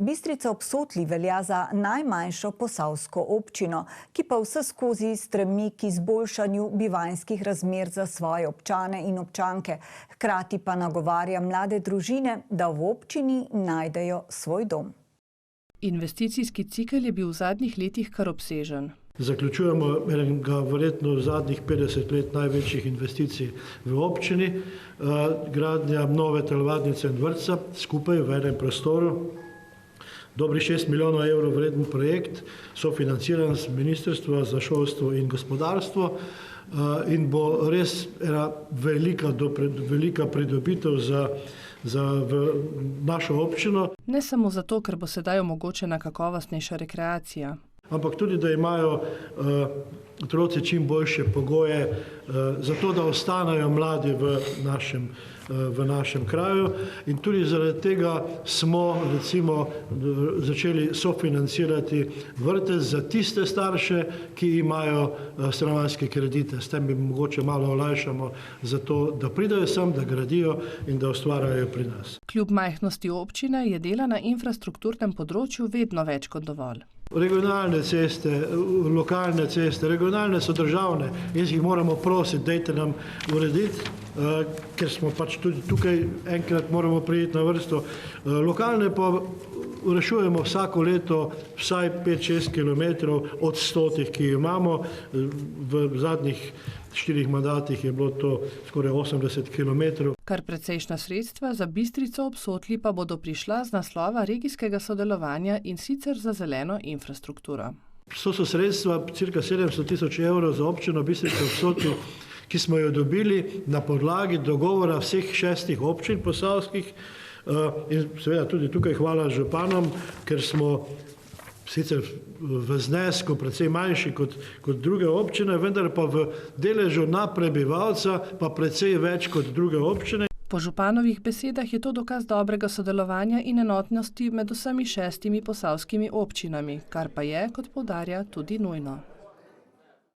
Bistrica ob Sotli velja za najmanjšo posavsko občino, ki pa vseskozi stremi k izboljšanju bivanjskih razmer za svoje občane in občanke. Hkrati pa nagovarja mlade družine, da v občini najdejo svoj dom. Investicijski cikel je bil v zadnjih letih kar obsežen. Zaključujemo enega verjetno v zadnjih 50 let največjih investicij v občini. Gradnja nove telovadnice in vrtca skupaj v enem prostoru. Dobrih 6 milijonov evrov vreden projekt, sofinanciran z Ministrstva za šolstvo in gospodarstvo in bo res ena velika pridobitev za našo občino. Ne samo zato, ker bo sedaj omogočena kakovostnejša rekreacija. Ampak tudi, da imajo otroci čim boljše pogoje za to, da ostanejo mladi v našem kraju. In tudi zaradi tega smo recimo začeli sofinancirati vrtec za tiste starše, ki imajo stanovanjske kredite. S tem bi mogoče malo olajšamo za to, da pridejo sem, da gradijo in da ustvarjajo pri nas. Kljub majhnosti občine je dela na infrastrukturnem področju vedno več kot dovolj. Regionalne ceste, lokalne ceste, regionalne so državne in jih moramo prositi, dajte nam urediti, ker smo pač tudi tukaj enkrat moramo priti na vrsto. Lokalne pa rešujemo vsako leto vsaj 5-6 kilometrov od 100, ki imamo. V zadnjih 4 mandatih je bilo to skoraj 80 kilometrov. Kar precejšnja sredstva za Bistrico ob Sotli pa bodo prišla z naslova regijskega sodelovanja in sicer za zeleno infrastrukturo. To so sredstva cirka 700 tisoč evrov za občino Bistrica ob Sotli, ki smo jo dobili na podlagi dogovora vseh 6 občin posavskih in seveda tudi tukaj hvala županom, ker smo sicer v znesku precej manjši kot druge občine, vendar pa v deležu na prebivalca pa precej več kot druge občine. Po županovih besedah je to dokaz dobrega sodelovanja in enotnosti med vsemi 6 posavskimi občinami, kar pa je, kot poudarja, tudi nujno.